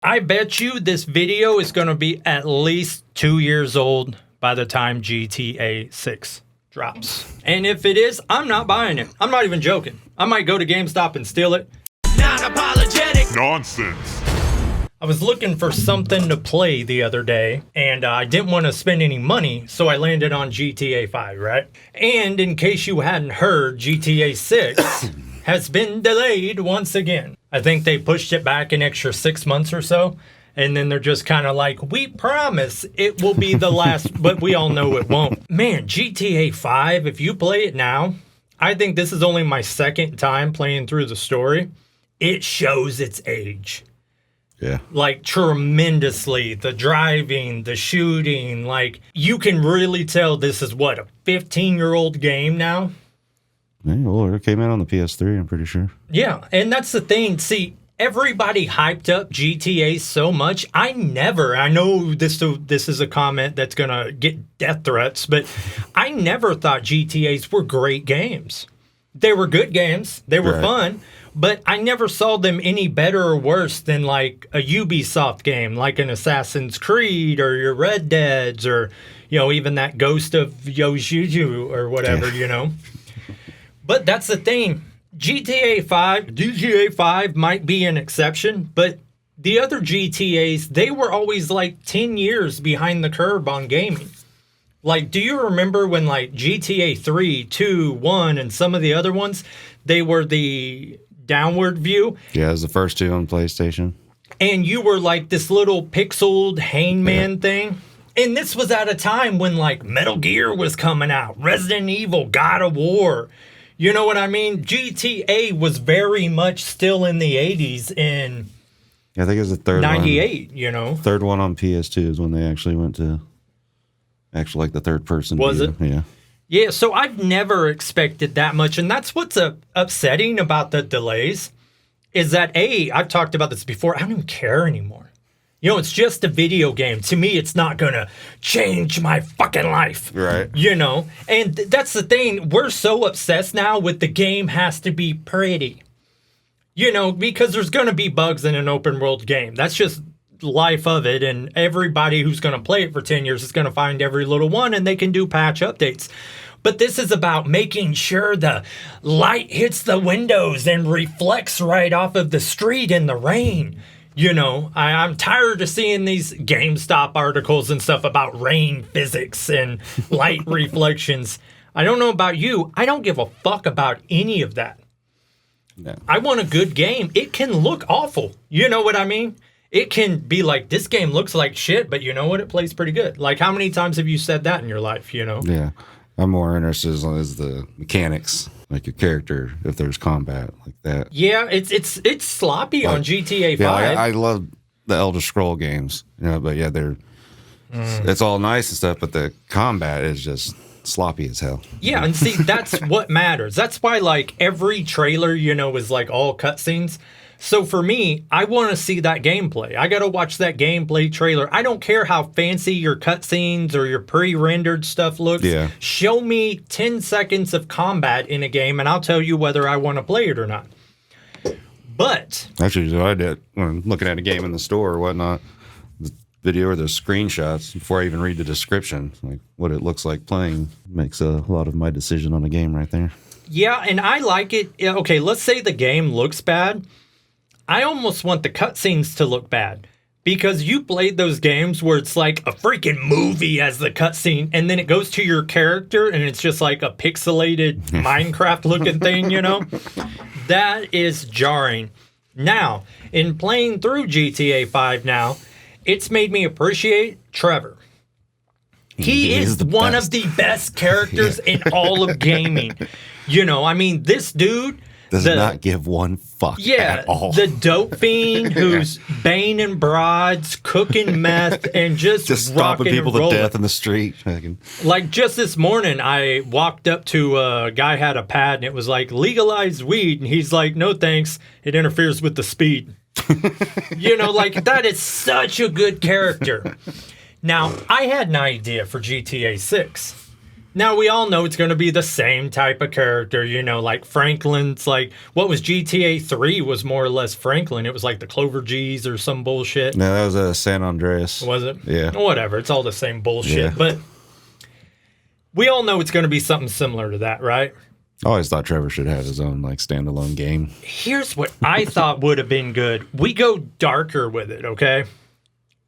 I bet you this video is going to be at least 2 years old by the time GTA 6 drops. And if it is, I'm not buying it. I'm not even joking. I might go to GameStop and steal it. Non-apologetic nonsense. I was looking for something to play the other day, and I didn't want to spend any money, so I landed on GTA 5, right? And in case you hadn't heard, GTA 6 has been delayed once again. I think they pushed it back an extra 6 months or so, and then they're just kind of like, we promise it will be the last, but we all know it won't. Man, GTA 5, if you play it now, I think this is only my second time playing through the story. It shows its age. Yeah. Like, tremendously. The driving, the shooting, like, you can really tell this is, what, a 15-year-old game now? Yeah, well, it came out on the PS3, I'm pretty sure. Yeah, and that's the thing. See, everybody hyped up GTA so much. I know this is a comment that's going to get death threats, but I never thought GTAs were great games. They were good games. They were fun. But I never saw them any better or worse than like a Ubisoft game, like an Assassin's Creed or your Red Deads or, even that Ghost of Yoshiju or whatever, But that's the thing. GTA 5 might be an exception, but the other GTAs, they were always like 10 years behind the curve on gaming. Like, do you remember when like GTA 3, 2, 1, and some of the other ones, they were the downward view? Yeah, it was the first two on PlayStation. And you were like this little pixeled hangman thing. And this was at a time when like Metal Gear was coming out, Resident Evil, God of War. You know what I mean? GTA was very much still in the 80s in I think it was the third 98, one. Third one on PS2 is when they actually went to like the third person. Was view. it? Yeah. Yeah, so I've never expected that much, and that's what's upsetting about the delays, is that, I've talked about this before, I don't even care anymore. It's just a video game. To me, it's not going to change my fucking life. Right. And that's the thing, we're so obsessed now with the game has to be pretty. Because there's going to be bugs in an open world game. That's just life of it, and everybody who's going to play it for 10 years is going to find every little one, and they can do patch updates. But this is about making sure the light hits the windows and reflects right off of the street in the rain. I'm tired of seeing these GameStop articles and stuff about rain physics and light reflections. I don't know about you. I don't give a fuck about any of that. No. I want a good game. It can look awful. You know what I mean? It can be like, this game looks like shit, but you know what? It plays pretty good. Like, how many times have you said that in your life, Yeah. I'm more interested as the mechanics, like your character, if there's combat like that. Yeah, it's sloppy on GTA 5. Yeah, I love the Elder Scroll games, but yeah, it's all nice and stuff, but the combat is just sloppy as hell. Yeah, and see, that's what matters. That's why, like, every trailer, is like all cutscenes. So for me, I want to see that gameplay. I got to watch that gameplay trailer. I don't care how fancy your cutscenes or your pre-rendered stuff looks. Yeah. Show me 10 seconds of combat in a game, and I'll tell you whether I want to play it or not. But Actually, what I did when I'm looking at a game in the store or whatnot, the video or the screenshots, before I even read the description, like what it looks like playing, makes a lot of my decision on a game right there. yeah, and I like it. Okay, let's say the game looks bad. I almost want the cutscenes to look bad, because you played those games where it's like a freaking movie as the cutscene, and then it goes to your character and it's just like a pixelated Minecraft looking thing, That is jarring. Now, in playing through GTA 5 now, it's made me appreciate Trevor. He is one of the best characters in all of gaming. This dude does not give one fuck at all. The dope fiend who's banging broads, cooking meth, and just stomping people to death in the street. Like, just this morning, I walked up to a guy had a pad, and it was like, legalized weed. And he's like, no thanks, it interferes with the speed. Like, that is such a good character. Now, I had an idea for GTA 6. Now, we all know it's going to be the same type of character, you know, like Franklin's, like, what was GTA 3 was more or less Franklin. It was like the Clover G's or some bullshit. No, that was San Andreas. Was it? Yeah. Whatever. It's all the same bullshit. Yeah. But we all know it's going to be something similar to that, right? I always thought Trevor should have his own like standalone game. Here's what I thought would have been good. We go darker with it, okay?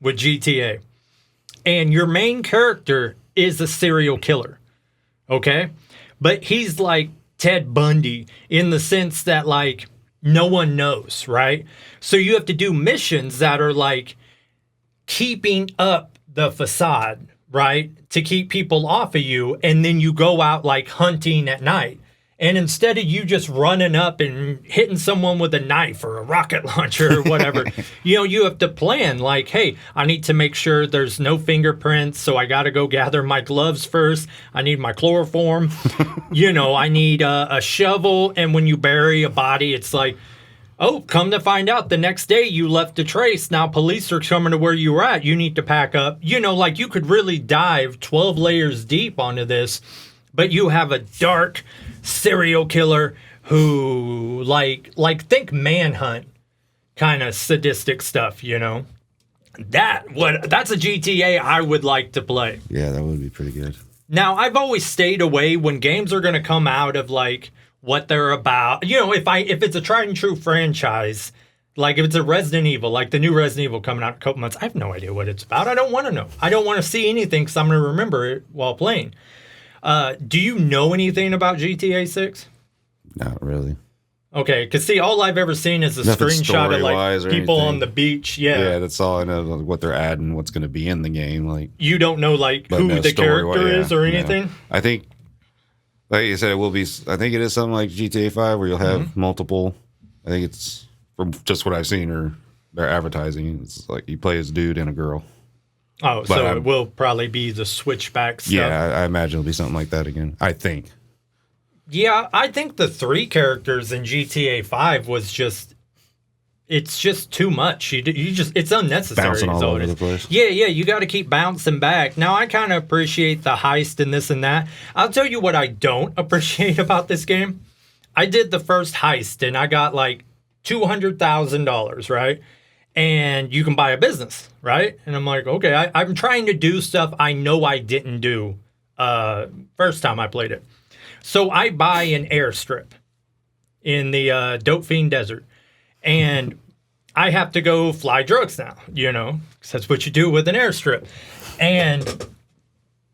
With GTA. And your main character is a serial killer, okay? But he's like Ted Bundy in the sense that, like, no one knows, right? So you have to do missions that are like keeping up the facade, right? To keep people off of you. And then you go out like hunting at night. And instead of you just running up and hitting someone with a knife or a rocket launcher or whatever, you know, you have to plan like, hey, I need to make sure there's no fingerprints. So I got to go gather my gloves first. I need my chloroform. You know, I need a shovel. And when you bury a body, it's like, oh, come to find out the next day you left a trace. Now police are coming to where you were at. You need to pack up. You know, like you could really dive 12 layers deep onto this, but you have a dark serial killer who like think Manhunt kind of sadistic stuff, you know. That's a GTA I would like to play. Yeah, that would be pretty good. Now, I've always stayed away when games are going to come out of like what they're about. You know, if it's a tried and true franchise, like if it's a Resident Evil, like the new Resident Evil coming out in a couple months, I have no idea what it's about. I don't want to know. I don't want to see anything because I'm going to remember it while playing. Do you know anything about GTA 6? Not really. Okay, because see, all I've ever seen is a Nothing screenshot of like people anything. on the beach. Yeah. Yeah, that's all I know. What they're adding, what's going to be in the game. Like, You don't know like but who no the story, character is or yeah. anything? I think, like you said, it will be. I think it is something like GTA 5 where you'll have Mm-hmm. multiple. I think it's from just what I've seen or their advertising. It's like you play as a dude and a girl. Oh, But so it will probably be the switchback stuff. Yeah, I imagine it'll be something like that again. I think. Yeah, I think the 3 characters in GTA 5 was just, it's just too much. You just, it's unnecessary. Bouncing all is all over it is. the place. Yeah, you got to keep bouncing back. Now, I kind of appreciate the heist and this and that. I'll tell you what I don't appreciate about this game. I did the first heist and I got like $200,000, right? And you can buy a business, right? And I'm like, okay, I'm trying to do stuff I know I didn't do first time I played it. So I buy an airstrip in the Dope Fiend Desert. And I have to go fly drugs now, you know, 'cause that's what you do with an airstrip. And,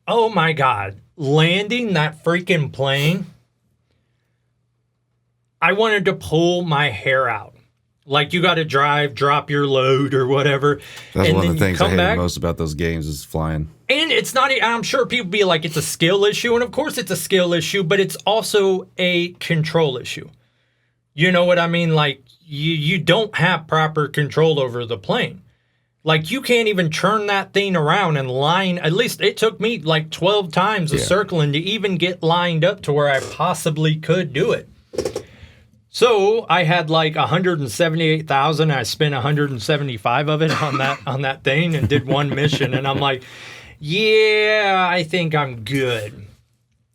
oh my God, landing that freaking plane, I wanted to pull my hair out. Like, you got to drop your load or whatever. That's and one then of the you things I come hate back. most about those games is flying. And it's not, I'm sure people be like, it's a skill issue. And of course it's a skill issue, but it's also a control issue. You know what I mean? Like, you don't have proper control over the plane. Like, you can't even turn that thing around and line. At least it took me like 12 times of circling to even get lined up to where I possibly could do it. So I had like 178,000. I spent 175 of it on that thing and did one mission. And I'm like, yeah, I think I'm good.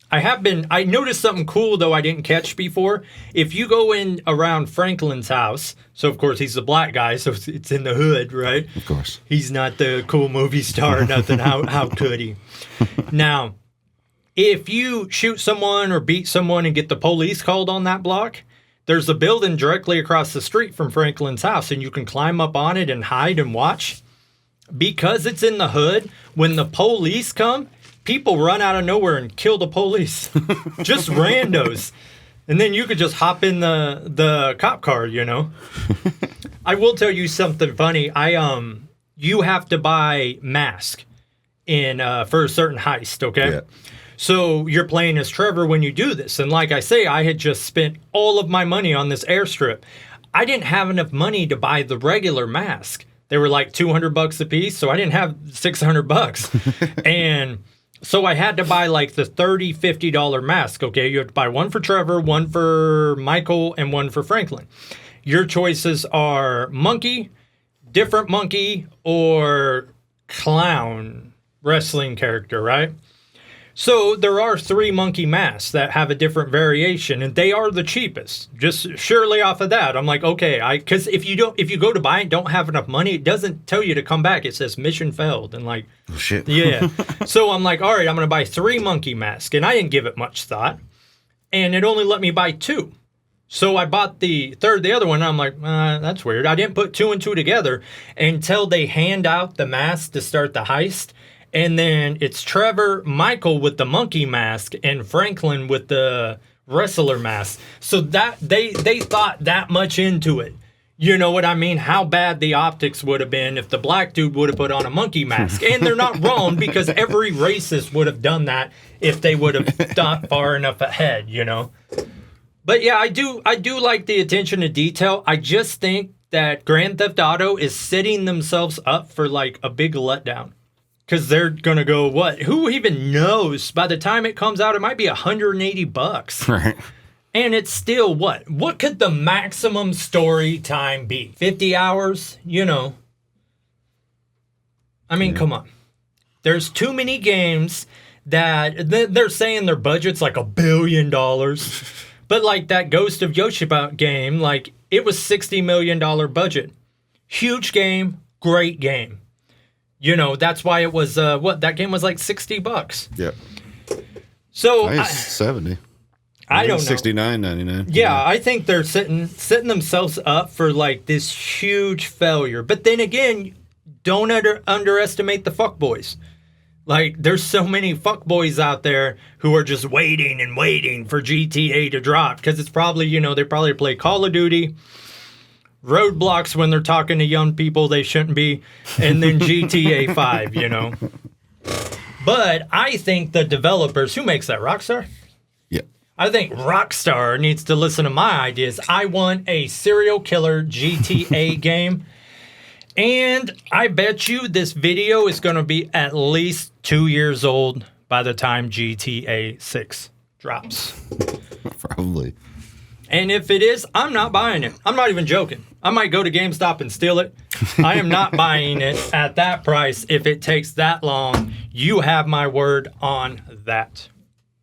I noticed something cool though I didn't catch before. If you go in around Franklin's house, so of course he's the black guy, so it's in the hood, right? Of course. He's not the cool movie star or nothing. How could he? Now, if you shoot someone or beat someone and get the police called on that block, there's a building directly across the street from Franklin's house, and you can climb up on it and hide and watch. Because it's in the hood, when the police come, people run out of nowhere and kill the police. Just randos. And then you could just hop in the cop car, you know. I will tell you something funny. You have to buy mask for a certain heist, okay? Yeah. So you're playing as Trevor when you do this. And like I say, I had just spent all of my money on this airstrip. I didn't have enough money to buy the regular mask. They were like $200 a piece, so I didn't have $600. And so I had to buy like the $30, $50 mask, okay? You have to buy one for Trevor, one for Michael, and one for Franklin. Your choices are monkey, different monkey, or clown wrestling character, right? So there are 3 monkey masks that have a different variation, and they are the cheapest. Just surely off of that, I'm like, okay, because if you go to buy it, don't have enough money, it doesn't tell you to come back. It says mission failed, and like, Oh, shit. yeah. So I'm like, all right, I'm gonna buy 3 monkey masks, and I didn't give it much thought, and it only let me buy 2. So I bought the other one, and I'm like, that's weird. I didn't put 2 and 2 together until they hand out the mask to start the heist. And then it's Trevor, Michael with the monkey mask, and Franklin with the wrestler mask. So that they thought that much into it. You know what I mean? How bad the optics would have been if the black dude would have put on a monkey mask. And they're not wrong, because every racist would have done that if they would have thought far enough ahead, you know? But yeah, I do like the attention to detail. I just think that Grand Theft Auto is setting themselves up for like a big letdown. Because they're going to go, what? Who even knows? By the time it comes out, it might be $180. Right. And it's still what? What could the maximum story time be? 50 hours? You know. I mean, come on. There's too many games that they're saying their budget's like $1 billion. But like that Ghost of Yoshibot game, like it was $60 million budget. Huge game, great game. You know, that's why it was, that game was like $60. Yeah. So, I 70. I don't know. $69.99. Yeah, I think they're setting themselves up for like this huge failure. But then again, don't underestimate the fuckboys. Like, there's so many fuckboys out there who are just waiting and waiting for GTA to drop. Because it's probably, you know, they probably play Call of Duty, Roadblocks when they're talking to young people they shouldn't be, and then GTA 5, you know. But I think the developers, who makes that, Rockstar? Yeah. I think Rockstar needs to listen to my ideas. I want a serial killer GTA game. And I bet you this video is going to be at least 2 years old by the time GTA 6 drops. Probably. And if it is, I'm not buying it. I'm not even joking. I might go to GameStop and steal it. I am not buying it at that price if it takes that long. You have my word on that.